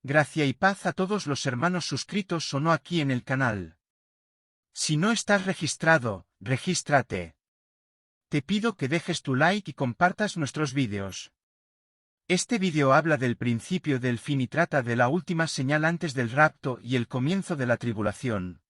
Gracia y paz a todos los hermanos suscritos o no aquí en el canal. Si no estás registrado, regístrate. Te pido que dejes tu like y compartas nuestros vídeos. Este vídeo habla del principio del fin y trata de la última señal antes del rapto y el comienzo de la tribulación.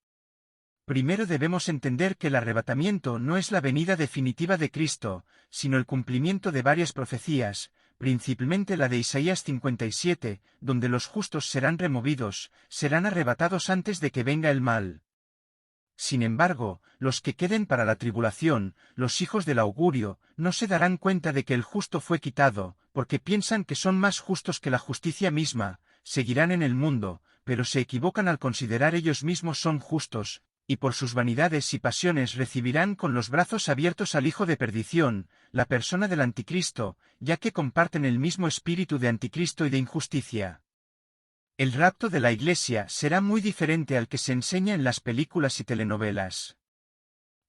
Primero debemos entender que el arrebatamiento no es la venida definitiva de Cristo, sino el cumplimiento de varias profecías, principalmente la de Isaías 57, donde los justos serán removidos, serán arrebatados antes de que venga el mal. Sin embargo, los que queden para la tribulación, los hijos del augurio, no se darán cuenta de que el justo fue quitado, porque piensan que son más justos que la justicia misma, seguirán en el mundo, pero se equivocan al considerar ellos mismos son justos, y por sus vanidades y pasiones recibirán con los brazos abiertos al hijo de perdición, la persona del anticristo, ya que comparten el mismo espíritu de anticristo y de injusticia. El rapto de la Iglesia será muy diferente al que se enseña en las películas y telenovelas.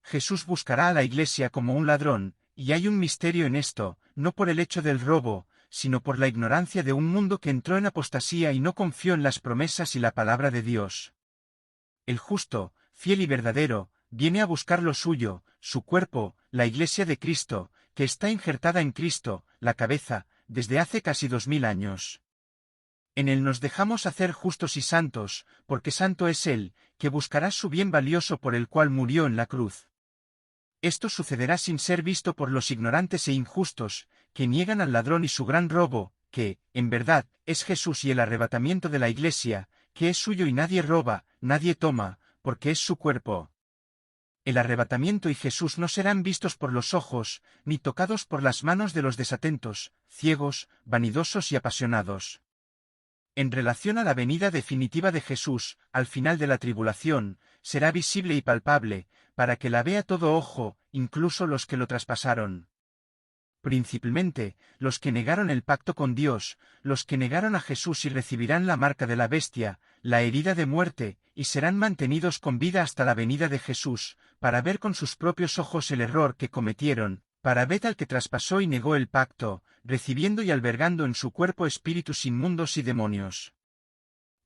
Jesús buscará a la Iglesia como un ladrón, y hay un misterio en esto, no por el hecho del robo, sino por la ignorancia de un mundo que entró en apostasía y no confió en las promesas y la palabra de Dios. El justo, fiel y verdadero, viene a buscar lo suyo, su cuerpo, la Iglesia de Cristo, que está injertada en Cristo, la cabeza, desde hace casi 2000 años. En él nos dejamos hacer justos y santos, porque santo es él, que buscará su bien valioso por el cual murió en la cruz. Esto sucederá sin ser visto por los ignorantes e injustos, que niegan al ladrón y su gran robo, que, en verdad, es Jesús y el arrebatamiento de la Iglesia, que es suyo y nadie roba, nadie toma, porque es su cuerpo. El arrebatamiento y Jesús no serán vistos por los ojos, ni tocados por las manos de los desatentos, ciegos, vanidosos y apasionados. En relación a la venida definitiva de Jesús, al final de la tribulación, será visible y palpable, para que la vea todo ojo, incluso los que lo traspasaron. Principalmente, los que negaron el pacto con Dios, los que negaron a Jesús y recibirán la marca de la bestia, la herida de muerte, y serán mantenidos con vida hasta la venida de Jesús, para ver con sus propios ojos el error que cometieron, para ver al que traspasó y negó el pacto, recibiendo y albergando en su cuerpo espíritus inmundos y demonios.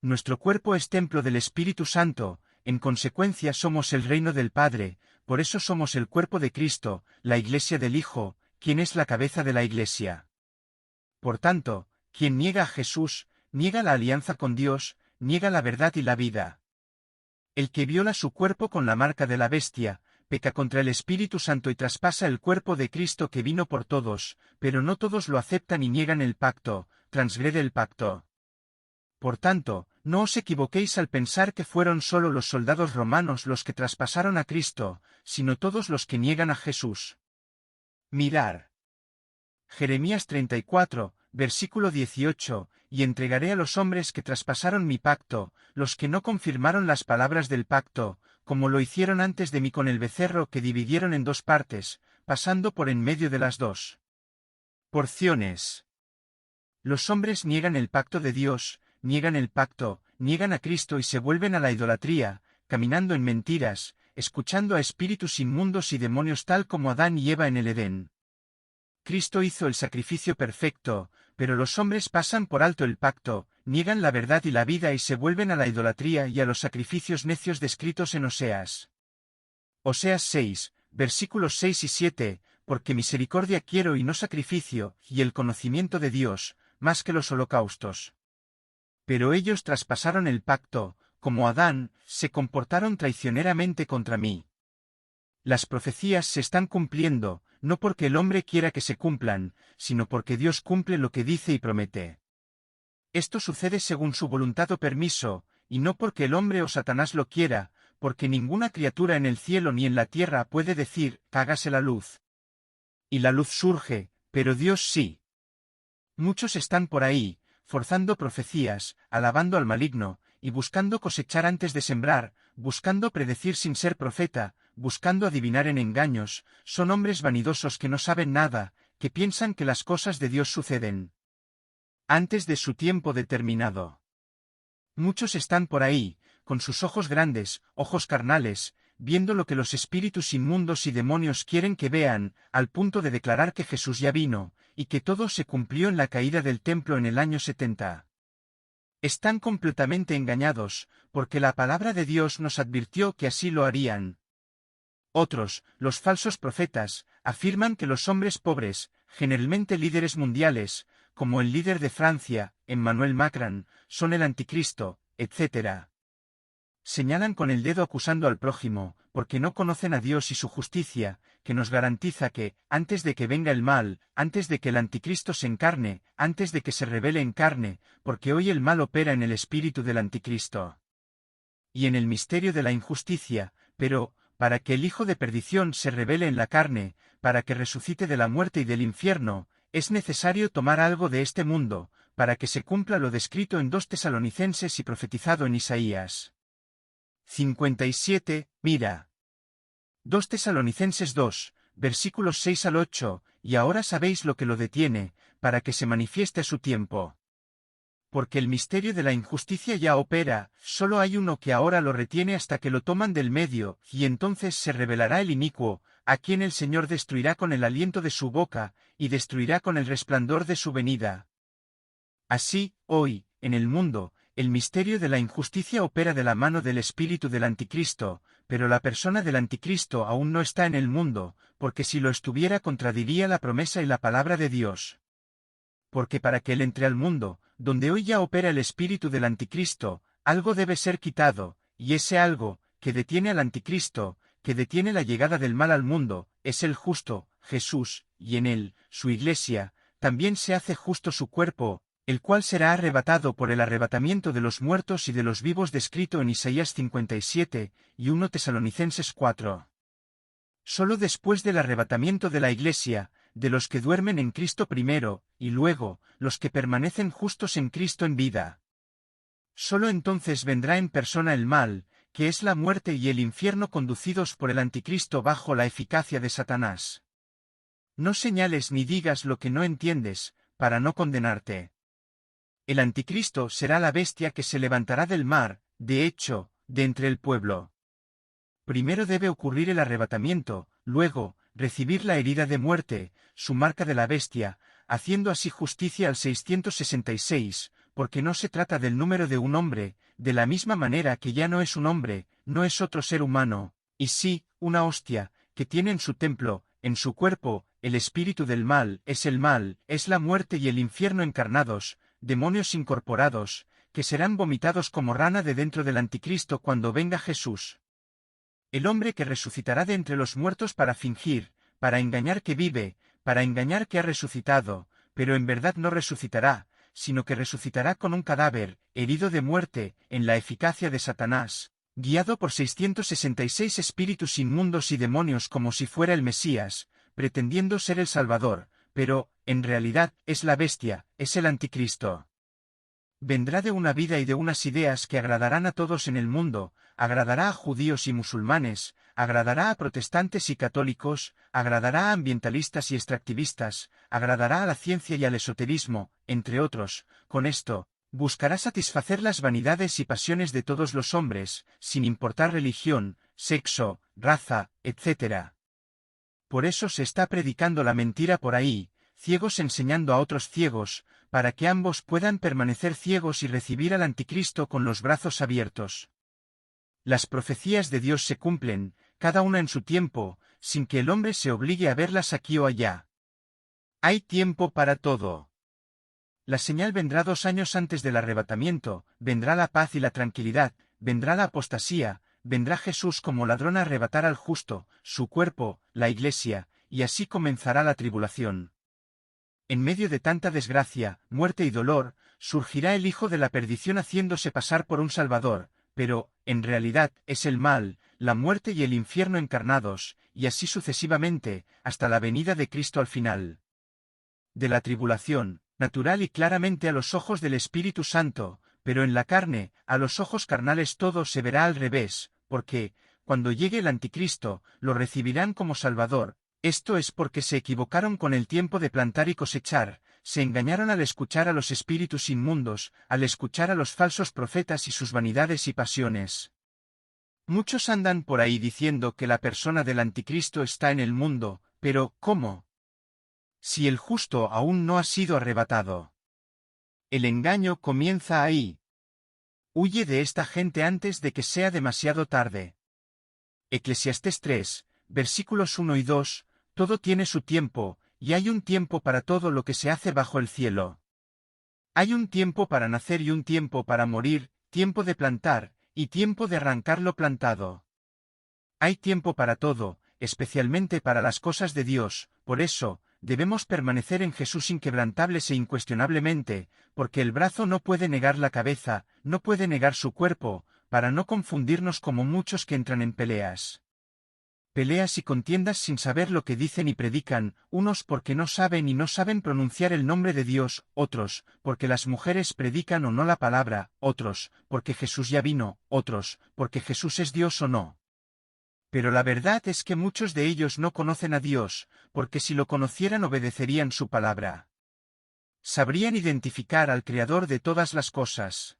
Nuestro cuerpo es templo del Espíritu Santo, en consecuencia somos el reino del Padre, por eso somos el cuerpo de Cristo, la Iglesia del Hijo, quien es la cabeza de la Iglesia. Por tanto, quien niega a Jesús, niega la alianza con Dios, niega la verdad y la vida. El que viola su cuerpo con la marca de la bestia, peca contra el Espíritu Santo y traspasa el cuerpo de Cristo que vino por todos, pero no todos lo aceptan y niegan el pacto, transgrede el pacto. Por tanto, no os equivoquéis al pensar que fueron solo los soldados romanos los que traspasaron a Cristo, sino todos los que niegan a Jesús. Mirar. Jeremías 34, versículo 18, y entregaré a los hombres que traspasaron mi pacto, los que no confirmaron las palabras del pacto, como lo hicieron antes de mí con el becerro que dividieron en dos partes, pasando por en medio de las dos porciones. Los hombres niegan el pacto de Dios, niegan el pacto, niegan a Cristo y se vuelven a la idolatría, caminando en mentiras, escuchando a espíritus inmundos y demonios tal como Adán y Eva en el Edén. Cristo hizo el sacrificio perfecto, pero los hombres pasan por alto el pacto, niegan la verdad y la vida y se vuelven a la idolatría y a los sacrificios necios descritos en Oseas. Oseas 6, versículos 6 y 7, porque misericordia quiero y no sacrificio, y el conocimiento de Dios, más que los holocaustos. Pero ellos traspasaron el pacto, como Adán, se comportaron traicioneramente contra mí. Las profecías se están cumpliendo, no porque el hombre quiera que se cumplan, sino porque Dios cumple lo que dice y promete. Esto sucede según su voluntad o permiso, y no porque el hombre o Satanás lo quiera, porque ninguna criatura en el cielo ni en la tierra puede decir, hágase la luz. Y la luz surge, pero Dios sí. Muchos están por ahí, forzando profecías, alabando al maligno, y buscando cosechar antes de sembrar, buscando predecir sin ser profeta, buscando adivinar en engaños, son hombres vanidosos que no saben nada, que piensan que las cosas de Dios suceden antes de su tiempo determinado. Muchos están por ahí, con sus ojos grandes, ojos carnales, viendo lo que los espíritus inmundos y demonios quieren que vean, al punto de declarar que Jesús ya vino, y que todo se cumplió en la caída del templo en el año 70. Están completamente engañados, porque la palabra de Dios nos advirtió que así lo harían. Otros, los falsos profetas, afirman que los hombres pobres, generalmente líderes mundiales, como el líder de Francia, Emmanuel Macron, son el anticristo, etc. Señalan con el dedo acusando al prójimo, porque no conocen a Dios y su justicia, que nos garantiza que, antes de que venga el mal, antes de que el anticristo se encarne, antes de que se revele en carne, porque hoy el mal opera en el espíritu del anticristo y en el misterio de la injusticia, pero, para que el hijo de perdición se revele en la carne, para que resucite de la muerte y del infierno, es necesario tomar algo de este mundo, para que se cumpla lo descrito en 2 Tesalonicenses y profetizado en Isaías 57, mira. 2 Tesalonicenses 2, versículos 6 al 8, y ahora sabéis lo que lo detiene, para que se manifieste a su tiempo. Porque el misterio de la injusticia ya opera, solo hay uno que ahora lo retiene hasta que lo toman del medio, y entonces se revelará el inicuo, a quien el Señor destruirá con el aliento de su boca, y destruirá con el resplandor de su venida. Así, hoy, en el mundo, el misterio de la injusticia opera de la mano del espíritu del anticristo, pero la persona del anticristo aún no está en el mundo, porque si lo estuviera contradiría la promesa y la palabra de Dios. Porque para que él entre al mundo, donde hoy ya opera el espíritu del anticristo, algo debe ser quitado, y ese algo, que detiene al anticristo, que detiene la llegada del mal al mundo, es el justo, Jesús, y en él, su iglesia, también se hace justo su cuerpo, el cual será arrebatado por el arrebatamiento de los muertos y de los vivos descrito en Isaías 57, y 1 Tesalonicenses 4. Solo después del arrebatamiento de la iglesia, de los que duermen en Cristo primero, y luego, los que permanecen justos en Cristo en vida. Solo entonces vendrá en persona el mal, que es la muerte y el infierno conducidos por el anticristo bajo la eficacia de Satanás. No señales ni digas lo que no entiendes, para no condenarte. El anticristo será la bestia que se levantará del mar, de hecho, de entre el pueblo. Primero debe ocurrir el arrebatamiento, luego, recibir la herida de muerte, su marca de la bestia, haciendo así justicia al 666, porque no se trata del número de un hombre, de la misma manera que ya no es un hombre, no es otro ser humano, y sí, una hostia, que tiene en su templo, en su cuerpo, el espíritu del mal, es la muerte y el infierno encarnados, demonios incorporados, que serán vomitados como rana de dentro del anticristo cuando venga Jesús. El hombre que resucitará de entre los muertos para fingir, para engañar que vive, para engañar que ha resucitado, pero en verdad no resucitará, sino que resucitará con un cadáver, herido de muerte, en la eficacia de Satanás, guiado por 666 espíritus inmundos y demonios como si fuera el Mesías, pretendiendo ser el Salvador, pero, en realidad, es la bestia, es el anticristo. Vendrá de una vida y de unas ideas que agradarán a todos en el mundo, agradará a judíos y musulmanes, agradará a protestantes y católicos, agradará a ambientalistas y extractivistas, agradará a la ciencia y al esoterismo, entre otros. Con esto, buscará satisfacer las vanidades y pasiones de todos los hombres, sin importar religión, sexo, raza, etc. Por eso se está predicando la mentira por ahí, ciegos enseñando a otros ciegos, para que ambos puedan permanecer ciegos y recibir al anticristo con los brazos abiertos. Las profecías de Dios se cumplen, cada una en su tiempo, sin que el hombre se obligue a verlas aquí o allá. Hay tiempo para todo. La señal vendrá 2 años antes del arrebatamiento, vendrá la paz y la tranquilidad, vendrá la apostasía, vendrá Jesús como ladrón a arrebatar al justo, su cuerpo, la iglesia, y así comenzará la tribulación. En medio de tanta desgracia, muerte y dolor, surgirá el hijo de la perdición haciéndose pasar por un salvador, pero, en realidad, es el mal, la muerte y el infierno encarnados, y así sucesivamente, hasta la venida de Cristo al final de la tribulación, natural y claramente a los ojos del Espíritu Santo, pero en la carne, a los ojos carnales todo se verá al revés, porque, cuando llegue el anticristo, lo recibirán como Salvador. Esto es porque se equivocaron con el tiempo de plantar y cosechar, se engañaron al escuchar a los espíritus inmundos, al escuchar a los falsos profetas y sus vanidades y pasiones. Muchos andan por ahí diciendo que la persona del anticristo está en el mundo, pero ¿cómo? Si el justo aún no ha sido arrebatado. El engaño comienza ahí. Huye de esta gente antes de que sea demasiado tarde. Eclesiastés 3, versículos 1 y 2, todo tiene su tiempo, y hay un tiempo para todo lo que se hace bajo el cielo. Hay un tiempo para nacer y un tiempo para morir, tiempo de plantar, y tiempo de arrancar lo plantado. Hay tiempo para todo, especialmente para las cosas de Dios, por eso, debemos permanecer en Jesús inquebrantables e incuestionablemente, porque el brazo no puede negar la cabeza, no puede negar su cuerpo, para no confundirnos como muchos que entran en peleas. Peleas y contiendas sin saber lo que dicen y predican, unos porque no saben y no saben pronunciar el nombre de Dios, otros, porque las mujeres predican o no la palabra, otros, porque Jesús ya vino, otros, porque Jesús es Dios o no. Pero la verdad es que muchos de ellos no conocen a Dios, porque si lo conocieran obedecerían su palabra. Sabrían identificar al Creador de todas las cosas.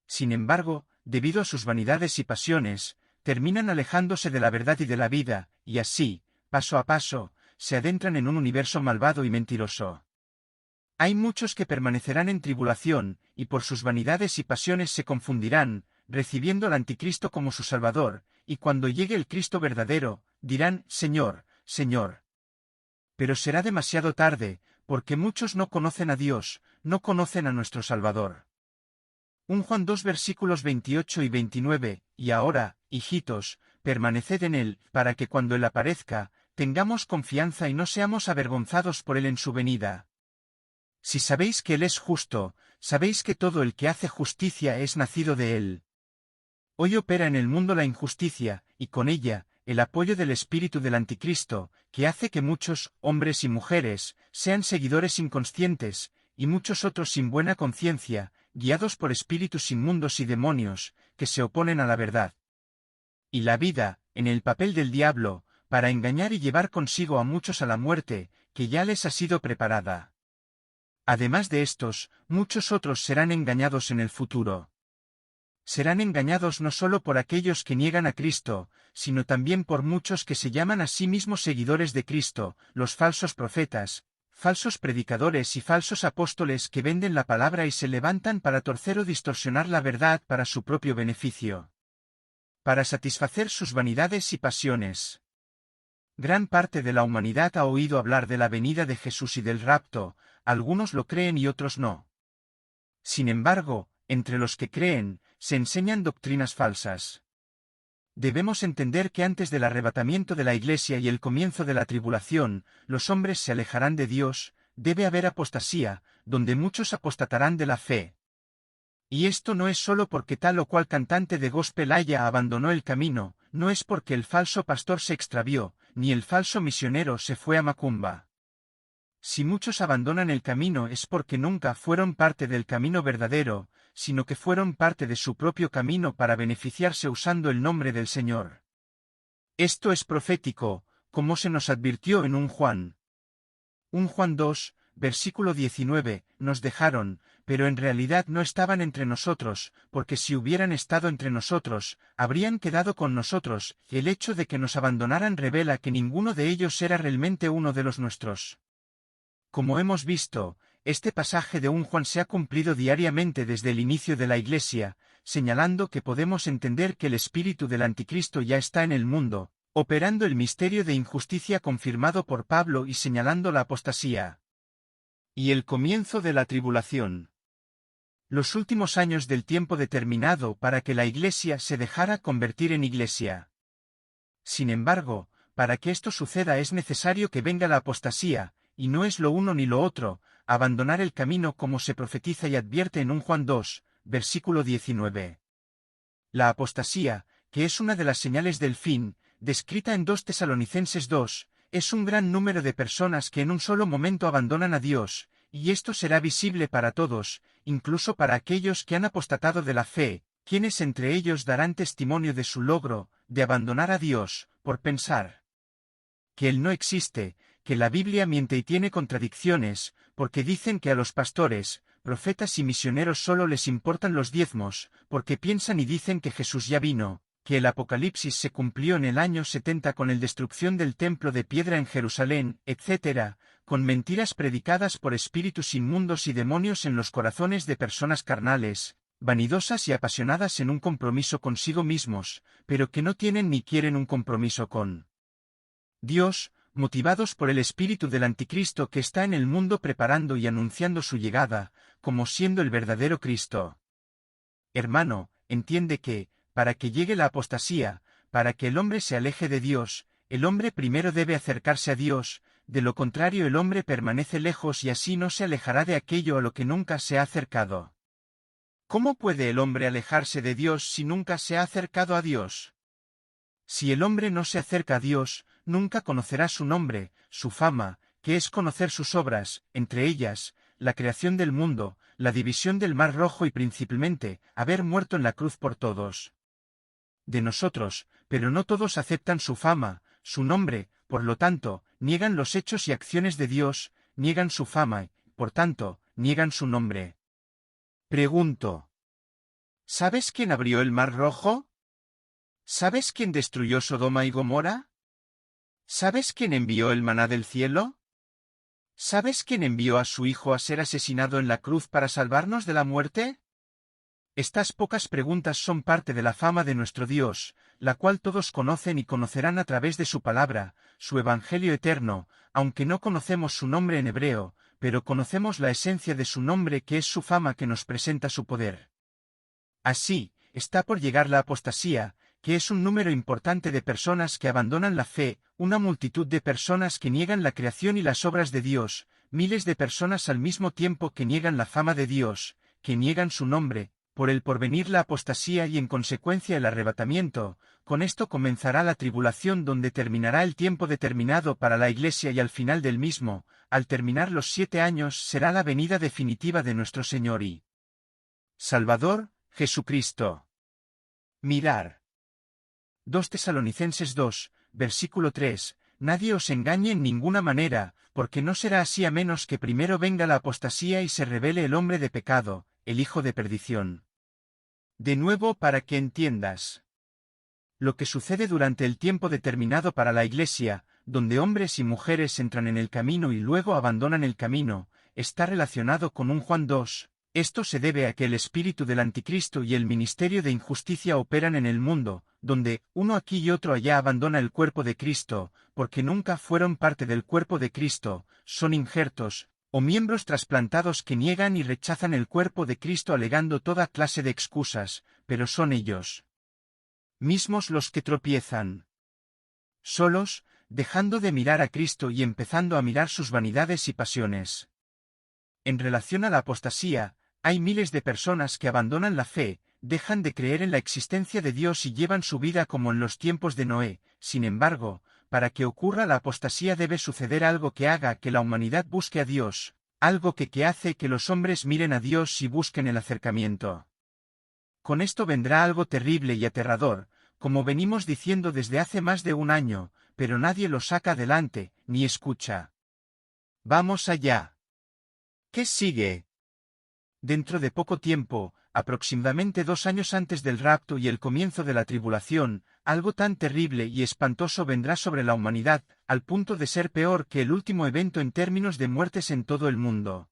Sin embargo, debido a sus vanidades y pasiones, terminan alejándose de la verdad y de la vida, y así, paso a paso, se adentran en un universo malvado y mentiroso. Hay muchos que permanecerán en tribulación, y por sus vanidades y pasiones se confundirán, recibiendo al anticristo como su Salvador, y cuando llegue el Cristo verdadero, dirán, Señor, Señor. Pero será demasiado tarde, porque muchos no conocen a Dios, no conocen a nuestro Salvador. 1 Juan 2 versículos 28 y 29, y ahora, hijitos, permaneced en Él, para que cuando Él aparezca, tengamos confianza y no seamos avergonzados por Él en su venida. Si sabéis que Él es justo, sabéis que todo el que hace justicia es nacido de Él. Hoy opera en el mundo la injusticia, y con ella, el apoyo del espíritu del anticristo, que hace que muchos, hombres y mujeres, sean seguidores inconscientes, y muchos otros sin buena conciencia, guiados por espíritus inmundos y demonios, que se oponen a la verdad. Y la vida, en el papel del diablo, para engañar y llevar consigo a muchos a la muerte, que ya les ha sido preparada. Además de estos, muchos otros serán engañados en el futuro. Serán engañados no solo por aquellos que niegan a Cristo, sino también por muchos que se llaman a sí mismos seguidores de Cristo, los falsos profetas, falsos predicadores y falsos apóstoles que venden la palabra y se levantan para torcer o distorsionar la verdad para su propio beneficio. Para satisfacer sus vanidades y pasiones. Gran parte de la humanidad ha oído hablar de la venida de Jesús y del rapto, algunos lo creen y otros no. Sin embargo, entre los que creen, se enseñan doctrinas falsas. Debemos entender que antes del arrebatamiento de la Iglesia y el comienzo de la tribulación, los hombres se alejarán de Dios, debe haber apostasía, donde muchos apostatarán de la fe. Y esto no es solo porque tal o cual cantante de gospel abandonó el camino, no es porque el falso pastor se extravió, ni el falso misionero se fue a Macumba. Si muchos abandonan el camino es porque nunca fueron parte del camino verdadero, sino que fueron parte de su propio camino para beneficiarse usando el nombre del Señor. Esto es profético, como se nos advirtió en 1 Juan. 1 Juan 2, versículo 19, nos dejaron, pero en realidad no estaban entre nosotros, porque si hubieran estado entre nosotros, habrían quedado con nosotros, y el hecho de que nos abandonaran revela que ninguno de ellos era realmente uno de los nuestros. Como hemos visto, este pasaje de 1 Juan se ha cumplido diariamente desde el inicio de la Iglesia, señalando que podemos entender que el espíritu del anticristo ya está en el mundo, operando el misterio de injusticia confirmado por Pablo y señalando la apostasía. Y el comienzo de la tribulación. Los últimos años del tiempo determinado para que la Iglesia se dejara convertir en Iglesia. Sin embargo, para que esto suceda es necesario que venga la apostasía, y no es lo uno ni lo otro, abandonar el camino como se profetiza y advierte en 1 Juan 2, versículo 19. La apostasía, que es una de las señales del fin, descrita en 2 Tesalonicenses 2, es un gran número de personas que en un solo momento abandonan a Dios, y esto será visible para todos, incluso para aquellos que han apostatado de la fe, quienes entre ellos darán testimonio de su logro, de abandonar a Dios, por pensar que Él no existe, que la Biblia miente y tiene contradicciones, porque dicen que a los pastores, profetas y misioneros solo les importan los diezmos, porque piensan y dicen que Jesús ya vino, que el Apocalipsis se cumplió en el año 70 con la destrucción del templo de piedra en Jerusalén, etc., con mentiras predicadas por espíritus inmundos y demonios en los corazones de personas carnales, vanidosas y apasionadas en un compromiso consigo mismos, pero que no tienen ni quieren un compromiso con Dios, motivados por el espíritu del anticristo que está en el mundo preparando y anunciando su llegada, como siendo el verdadero Cristo. Hermano, entiende que, para que llegue la apostasía, para que el hombre se aleje de Dios, el hombre primero debe acercarse a Dios, de lo contrario el hombre permanece lejos y así no se alejará de aquello a lo que nunca se ha acercado. ¿Cómo puede el hombre alejarse de Dios si nunca se ha acercado a Dios? Si el hombre no se acerca a Dios, nunca conocerá su nombre, su fama, que es conocer sus obras, entre ellas, la creación del mundo, la división del mar rojo y principalmente, haber muerto en la cruz por todos de nosotros, pero no todos aceptan su fama, su nombre, por lo tanto, niegan los hechos y acciones de Dios, niegan su fama, por tanto, niegan su nombre. Pregunto. ¿Sabes quién abrió el mar rojo? ¿Sabes quién destruyó Sodoma y Gomorra? ¿Sabes quién envió el maná del cielo? ¿Sabes quién envió a su hijo a ser asesinado en la cruz para salvarnos de la muerte? Estas pocas preguntas son parte de la fama de nuestro Dios, la cual todos conocen y conocerán a través de su palabra, su evangelio eterno, aunque no conocemos su nombre en hebreo, pero conocemos la esencia de su nombre que es su fama que nos presenta su poder. Así, está por llegar la apostasía, que es un número importante de personas que abandonan la fe, una multitud de personas que niegan la creación y las obras de Dios, miles de personas al mismo tiempo que niegan la fama de Dios, que niegan su nombre, por el porvenir la apostasía y en consecuencia el arrebatamiento. Con esto comenzará la tribulación donde terminará el tiempo determinado para la Iglesia y al final del mismo, al terminar los 7 años será la venida definitiva de nuestro Señor y Salvador, Jesucristo. Mirar. 2 Tesalonicenses 2, versículo 3, nadie os engañe en ninguna manera, porque no será así a menos que primero venga la apostasía y se revele el hombre de pecado, el hijo de perdición. De nuevo para que entiendas lo que sucede durante el tiempo determinado para la Iglesia, donde hombres y mujeres entran en el camino y luego abandonan el camino, está relacionado con un Juan 2. Esto se debe a que el espíritu del anticristo y el ministerio de injusticia operan en el mundo, donde uno aquí y otro allá abandona el cuerpo de Cristo, porque nunca fueron parte del cuerpo de Cristo, son injertos, o miembros trasplantados que niegan y rechazan el cuerpo de Cristo alegando toda clase de excusas, pero son ellos mismos los que tropiezan solos, dejando de mirar a Cristo y empezando a mirar sus vanidades y pasiones. En relación a la apostasía, hay miles de personas que abandonan la fe, dejan de creer en la existencia de Dios y llevan su vida como en los tiempos de Noé. Sin embargo, para que ocurra la apostasía debe suceder algo que haga que la humanidad busque a Dios, algo que hace que los hombres miren a Dios y busquen el acercamiento. Con esto vendrá algo terrible y aterrador, como venimos diciendo desde hace más de un año, pero nadie lo saca adelante, ni escucha. Vamos allá. ¿Qué sigue? Dentro de poco tiempo, aproximadamente 2 años antes del rapto y el comienzo de la tribulación, algo tan terrible y espantoso vendrá sobre la humanidad, al punto de ser peor que el último evento en términos de muertes en todo el mundo.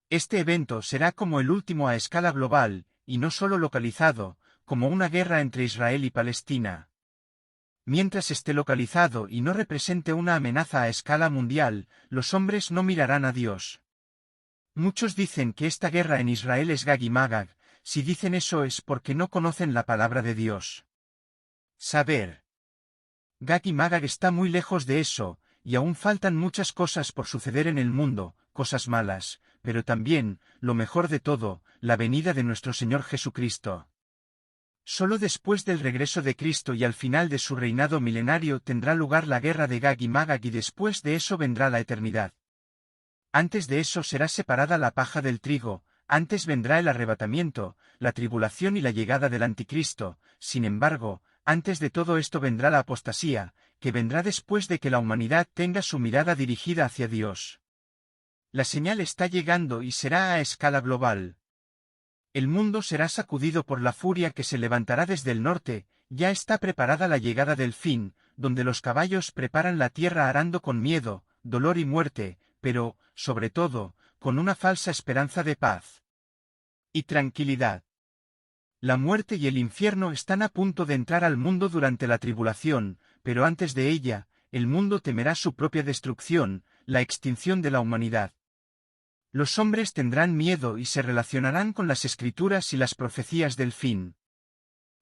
Este evento será como el último a escala global, y no solo localizado, como una guerra entre Israel y Palestina. Mientras esté localizado y no represente una amenaza a escala mundial, los hombres no mirarán a Dios. Muchos dicen que esta guerra en Israel es Gag y Magag. Si dicen eso es porque no conocen la palabra de Dios. Saber. Gag y Magag está muy lejos de eso, y aún faltan muchas cosas por suceder en el mundo, cosas malas, pero también, lo mejor de todo, la venida de nuestro Señor Jesucristo. Solo después del regreso de Cristo y al final de su reinado milenario tendrá lugar la guerra de Gag y Magag y después de eso vendrá la eternidad. Antes de eso será separada la paja del trigo, antes vendrá el arrebatamiento, la tribulación y la llegada del anticristo. Sin embargo, antes de todo esto vendrá la apostasía, que vendrá después de que la humanidad tenga su mirada dirigida hacia Dios. La señal está llegando y será a escala global. El mundo será sacudido por la furia que se levantará desde el norte, ya está preparada la llegada del fin, donde los caballos preparan la tierra arando con miedo, dolor y muerte, pero, sobre todo, con una falsa esperanza de paz y tranquilidad. La muerte y el infierno están a punto de entrar al mundo durante la tribulación, pero antes de ella, el mundo temerá su propia destrucción, la extinción de la humanidad. Los hombres tendrán miedo y se relacionarán con las escrituras y las profecías del fin.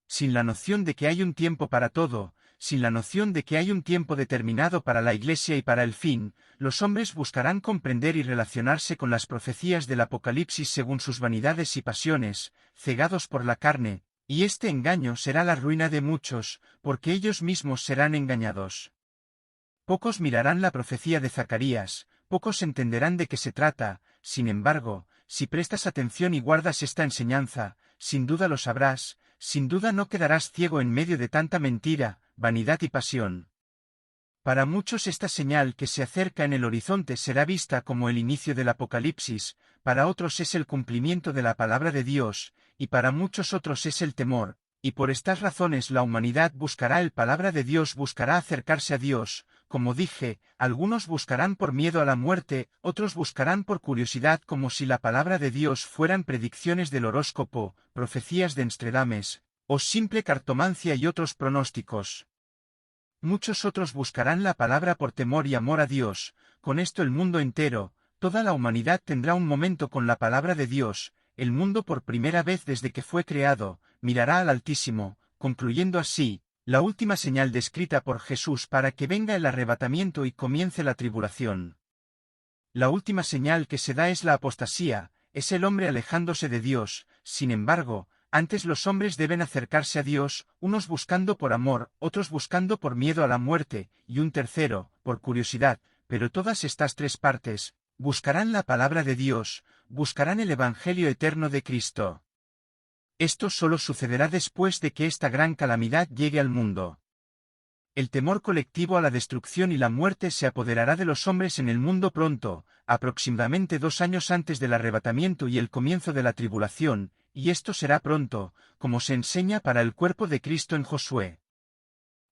Sin la noción de que hay un tiempo para todo, sin la noción de que hay un tiempo determinado para la Iglesia y para el fin, los hombres buscarán comprender y relacionarse con las profecías del Apocalipsis según sus vanidades y pasiones, cegados por la carne, y este engaño será la ruina de muchos, porque ellos mismos serán engañados. Pocos mirarán la profecía de Zacarías, pocos entenderán de qué se trata, sin embargo, si prestas atención y guardas esta enseñanza, sin duda lo sabrás, sin duda no quedarás ciego en medio de tanta mentira, vanidad y pasión. Para muchos esta señal que se acerca en el horizonte será vista como el inicio del Apocalipsis, para otros es el cumplimiento de la palabra de Dios, y para muchos otros es el temor, y por estas razones la humanidad buscará el palabra de Dios, buscará acercarse a Dios. Como dije, algunos buscarán por miedo a la muerte, otros buscarán por curiosidad como si la palabra de Dios fueran predicciones del horóscopo, profecías de Nostradamus, o simple cartomancia y otros pronósticos. Muchos otros buscarán la palabra por temor y amor a Dios. Con esto el mundo entero, toda la humanidad tendrá un momento con la palabra de Dios. El mundo por primera vez desde que fue creado, mirará al Altísimo, concluyendo así, la última señal descrita por Jesús para que venga el arrebatamiento y comience la tribulación. La última señal que se da es la apostasía, es el hombre alejándose de Dios. Sin embargo, antes los hombres deben acercarse a Dios, unos buscando por amor, otros buscando por miedo a la muerte, y un tercero, por curiosidad, pero todas estas tres partes, buscarán la palabra de Dios, buscarán el Evangelio eterno de Cristo. Esto solo sucederá después de que esta gran calamidad llegue al mundo. El temor colectivo a la destrucción y la muerte se apoderará de los hombres en el mundo pronto, aproximadamente 2 años antes del arrebatamiento y el comienzo de la tribulación, y esto será pronto, como se enseña para el cuerpo de Cristo en Josué.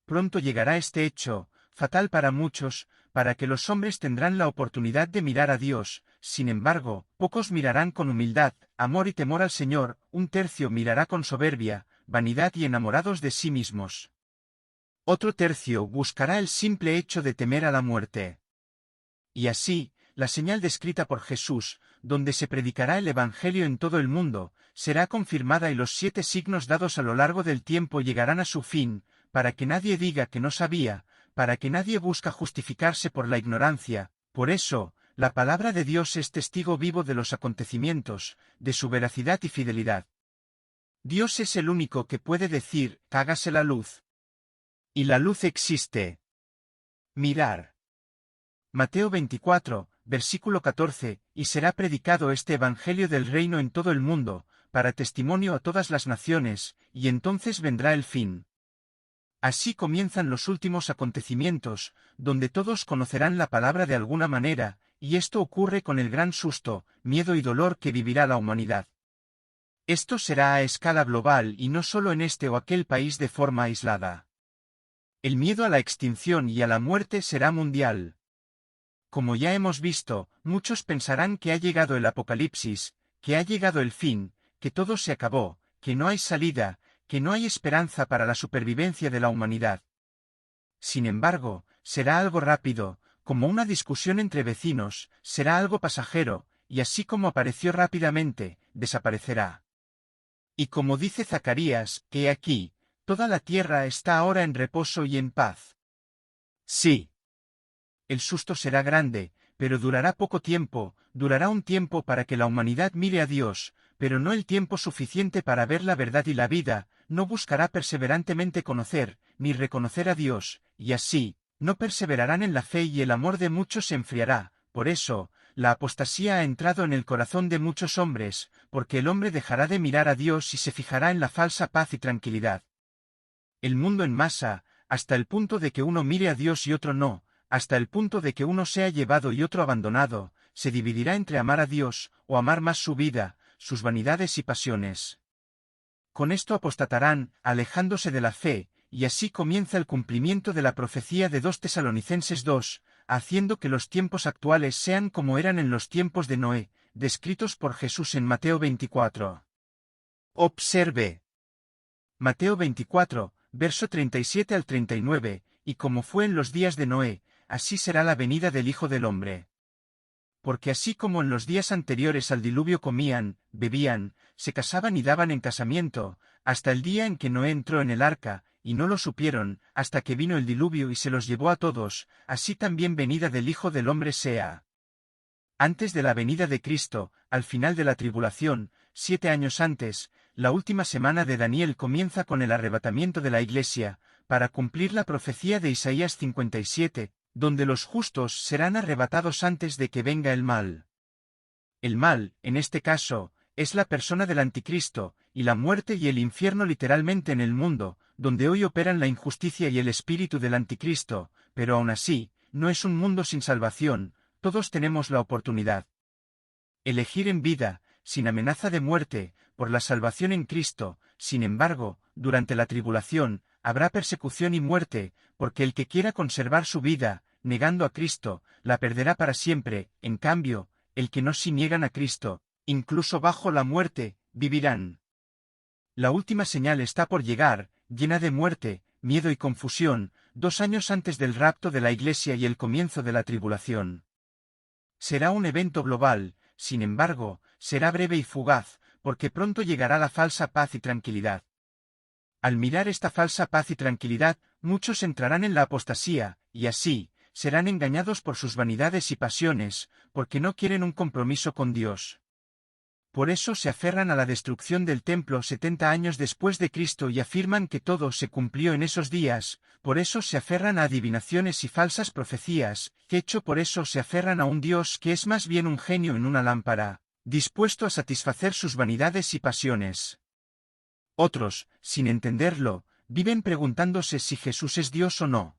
Pronto llegará este hecho, fatal para muchos, para que los hombres tendrán la oportunidad de mirar a Dios. Sin embargo, pocos mirarán con humildad, amor y temor al Señor, un tercio mirará con soberbia, vanidad y enamorados de sí mismos. Otro tercio buscará el simple hecho de temer a la muerte. Y así, la señal descrita por Jesús, donde se predicará el Evangelio en todo el mundo, será confirmada y los 7 signos dados a lo largo del tiempo llegarán a su fin, para que nadie diga que no sabía, para que nadie busca justificarse por la ignorancia. Por eso, la palabra de Dios es testigo vivo de los acontecimientos, de su veracidad y fidelidad. Dios es el único que puede decir, hágase la luz. Y la luz existe. Mirar. Mateo 24, versículo 14, y será predicado este Evangelio del reino en todo el mundo, para testimonio a todas las naciones, y entonces vendrá el fin. Así comienzan los últimos acontecimientos, donde todos conocerán la palabra de alguna manera, y esto ocurre con el gran susto, miedo y dolor que vivirá la humanidad. Esto será a escala global y no solo en este o aquel país de forma aislada. El miedo a la extinción y a la muerte será mundial. Como ya hemos visto, muchos pensarán que ha llegado el apocalipsis, que ha llegado el fin, que todo se acabó, que no hay salida, que no hay esperanza para la supervivencia de la humanidad. Sin embargo, será algo rápido, como una discusión entre vecinos, será algo pasajero, y así como apareció rápidamente, desaparecerá. Y como dice Zacarías, he aquí, toda la tierra está ahora en reposo y en paz. Sí. El susto será grande, pero durará poco tiempo, durará un tiempo para que la humanidad mire a Dios, pero no el tiempo suficiente para ver la verdad y la vida, no buscará perseverantemente conocer, ni reconocer a Dios, y así, no perseverarán en la fe y el amor de muchos se enfriará. Por eso, la apostasía ha entrado en el corazón de muchos hombres, porque el hombre dejará de mirar a Dios y se fijará en la falsa paz y tranquilidad. El mundo en masa, hasta el punto de que uno mire a Dios y otro no, hasta el punto de que uno sea llevado y otro abandonado, se dividirá entre amar a Dios, o amar más su vida, sus vanidades y pasiones. Con esto apostatarán, alejándose de la fe, y así comienza el cumplimiento de la profecía de 2 Tesalonicenses 2, haciendo que los tiempos actuales sean como eran en los tiempos de Noé, descritos por Jesús en Mateo 24. Observe. Mateo 24, verso 37 al 39, y como fue en los días de Noé, así será la venida del Hijo del Hombre. Porque así como en los días anteriores al diluvio comían, bebían, se casaban y daban en casamiento, hasta el día en que Noé entró en el arca, y no lo supieron, hasta que vino el diluvio y se los llevó a todos, así también venida del Hijo del Hombre sea. Antes de la venida de Cristo, al final de la tribulación, 7 años antes, la última semana de Daniel comienza con el arrebatamiento de la Iglesia, para cumplir la profecía de Isaías 57, donde los justos serán arrebatados antes de que venga el mal. El mal, en este caso, es la persona del anticristo, y la muerte y el infierno literalmente en el mundo, donde hoy operan la injusticia y el espíritu del anticristo, pero aún así, no es un mundo sin salvación, todos tenemos la oportunidad. Elegir en vida, sin amenaza de muerte, por la salvación en Cristo. Sin embargo, durante la tribulación, habrá persecución y muerte, porque el que quiera conservar su vida, negando a Cristo, la perderá para siempre. En cambio, el que no si niegan a Cristo, incluso bajo la muerte, vivirán. La última señal está por llegar, llena de muerte, miedo y confusión, 2 años antes del rapto de la Iglesia y el comienzo de la tribulación. Será un evento global, sin embargo, será breve y fugaz, porque pronto llegará la falsa paz y tranquilidad. Al mirar esta falsa paz y tranquilidad, muchos entrarán en la apostasía, y así, serán engañados por sus vanidades y pasiones, porque no quieren un compromiso con Dios. Por eso se aferran a la destrucción del templo 70 años después de Cristo y afirman que todo se cumplió en esos días, por eso se aferran a adivinaciones y falsas profecías, que hecho por eso se aferran a un Dios que es más bien un genio en una lámpara, dispuesto a satisfacer sus vanidades y pasiones. Otros, sin entenderlo, viven preguntándose si Jesús es Dios o no.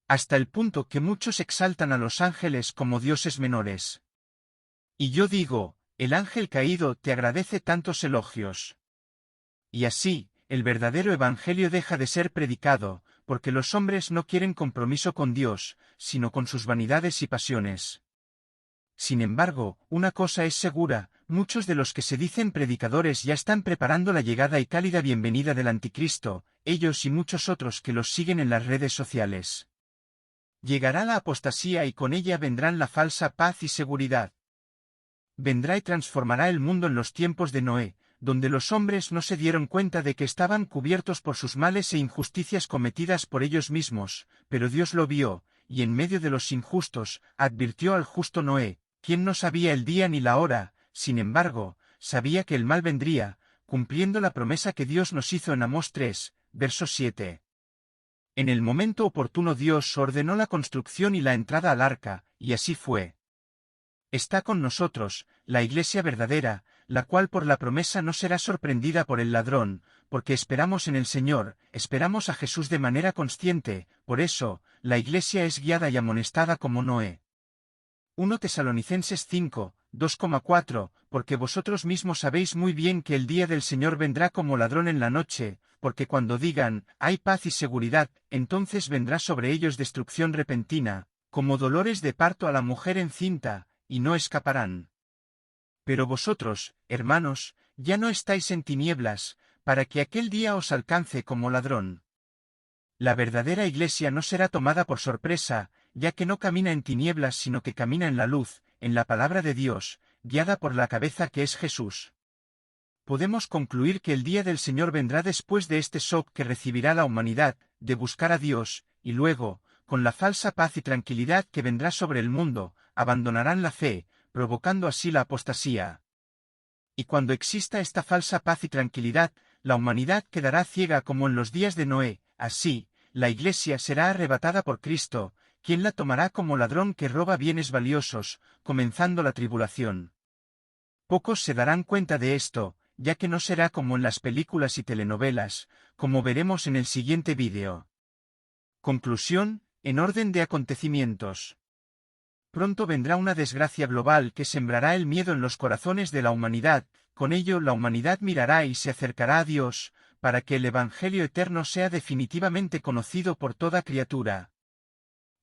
Hasta el punto que muchos exaltan a los ángeles como dioses menores. Y yo digo, el ángel caído te agradece tantos elogios. Y así, el verdadero evangelio deja de ser predicado, porque los hombres no quieren compromiso con Dios, sino con sus vanidades y pasiones. Sin embargo, una cosa es segura, muchos de los que se dicen predicadores ya están preparando la llegada y cálida bienvenida del anticristo, ellos y muchos otros que los siguen en las redes sociales. Llegará la apostasía y con ella vendrán la falsa paz y seguridad. Vendrá y transformará el mundo en los tiempos de Noé, donde los hombres no se dieron cuenta de que estaban cubiertos por sus males e injusticias cometidas por ellos mismos, pero Dios lo vio, y en medio de los injustos, advirtió al justo Noé, quien no sabía el día ni la hora, sin embargo, sabía que el mal vendría, cumpliendo la promesa que Dios nos hizo en Amós 3, verso 7. En el momento oportuno Dios ordenó la construcción y la entrada al arca, y así fue. Está con nosotros, la Iglesia verdadera, la cual por la promesa no será sorprendida por el ladrón, porque esperamos en el Señor, esperamos a Jesús de manera consciente, por eso, la Iglesia es guiada y amonestada como Noé. 1 Tesalonicenses 5, 2,4, porque vosotros mismos sabéis muy bien que el día del Señor vendrá como ladrón en la noche, porque cuando digan, hay paz y seguridad, entonces vendrá sobre ellos destrucción repentina, como dolores de parto a la mujer encinta, y no escaparán. Pero vosotros, hermanos, ya no estáis en tinieblas, para que aquel día os alcance como ladrón. La verdadera Iglesia no será tomada por sorpresa, ya que no camina en tinieblas sino que camina en la luz, en la palabra de Dios, guiada por la cabeza que es Jesús. Podemos concluir que el día del Señor vendrá después de este shock que recibirá la humanidad, de buscar a Dios, y luego, con la falsa paz y tranquilidad que vendrá sobre el mundo, abandonarán la fe, provocando así la apostasía. Y cuando exista esta falsa paz y tranquilidad, la humanidad quedará ciega como en los días de Noé, así, la Iglesia será arrebatada por Cristo, quien la tomará como ladrón que roba bienes valiosos, comenzando la tribulación. Pocos se darán cuenta de esto, ya que no será como en las películas y telenovelas, como veremos en el siguiente vídeo. Conclusión, en orden de acontecimientos. Pronto vendrá una desgracia global que sembrará el miedo en los corazones de la humanidad, con ello la humanidad mirará y se acercará a Dios, para que el Evangelio eterno sea definitivamente conocido por toda criatura.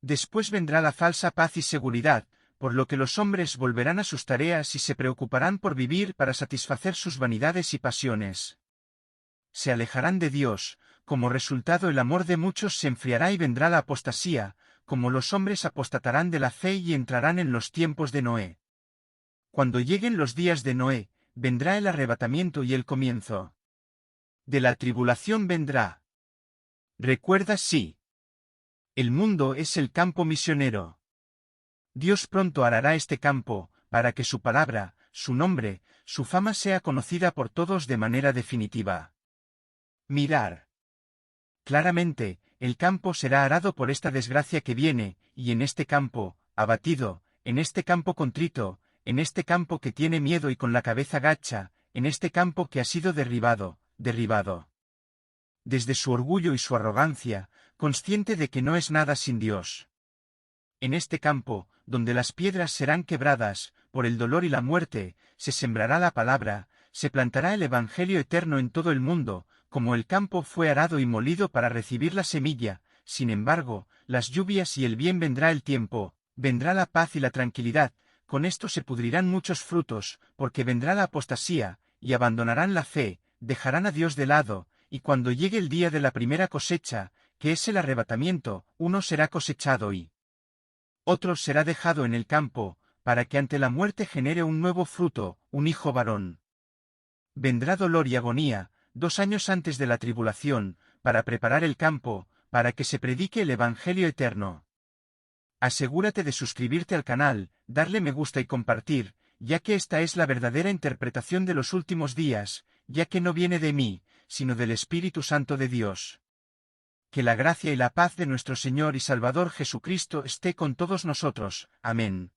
Después vendrá la falsa paz y seguridad, por lo que los hombres volverán a sus tareas y se preocuparán por vivir para satisfacer sus vanidades y pasiones. se alejarán de Dios, como resultado el amor de muchos se enfriará y vendrá la apostasía, como los hombres apostatarán de la fe y entrarán en los tiempos de Noé. Cuando lleguen los días de Noé, vendrá el arrebatamiento y el comienzo de la tribulación vendrá. Recuerda sí. El mundo es el campo misionero. Dios pronto arará este campo, para que su palabra, su nombre, su fama sea conocida por todos de manera definitiva. Mirar. Claramente, el campo será arado por esta desgracia que viene, y en este campo, abatido, en este campo contrito, en este campo que tiene miedo y con la cabeza gacha, en este campo que ha sido derribado. Desde su orgullo y su arrogancia, consciente de que no es nada sin Dios. En este campo, donde las piedras serán quebradas, por el dolor y la muerte, se sembrará la palabra, se plantará el Evangelio eterno en todo el mundo, como el campo fue arado y molido para recibir la semilla, sin embargo, las lluvias y el bien vendrá el tiempo, vendrá la paz y la tranquilidad, con esto se pudrirán muchos frutos, porque vendrá la apostasía, y abandonarán la fe, dejarán a Dios de lado, y cuando llegue el día de la primera cosecha, que es el arrebatamiento, uno será cosechado y otro será dejado en el campo, para que ante la muerte genere un nuevo fruto, un hijo varón. Vendrá dolor y agonía, 2 años antes de la tribulación, para preparar el campo, para que se predique el Evangelio eterno. Asegúrate de suscribirte al canal, darle me gusta y compartir, ya que esta es la verdadera interpretación de los últimos días, ya que no viene de mí, sino del Espíritu Santo de Dios. Que la gracia y la paz de nuestro Señor y Salvador Jesucristo esté con todos nosotros. Amén.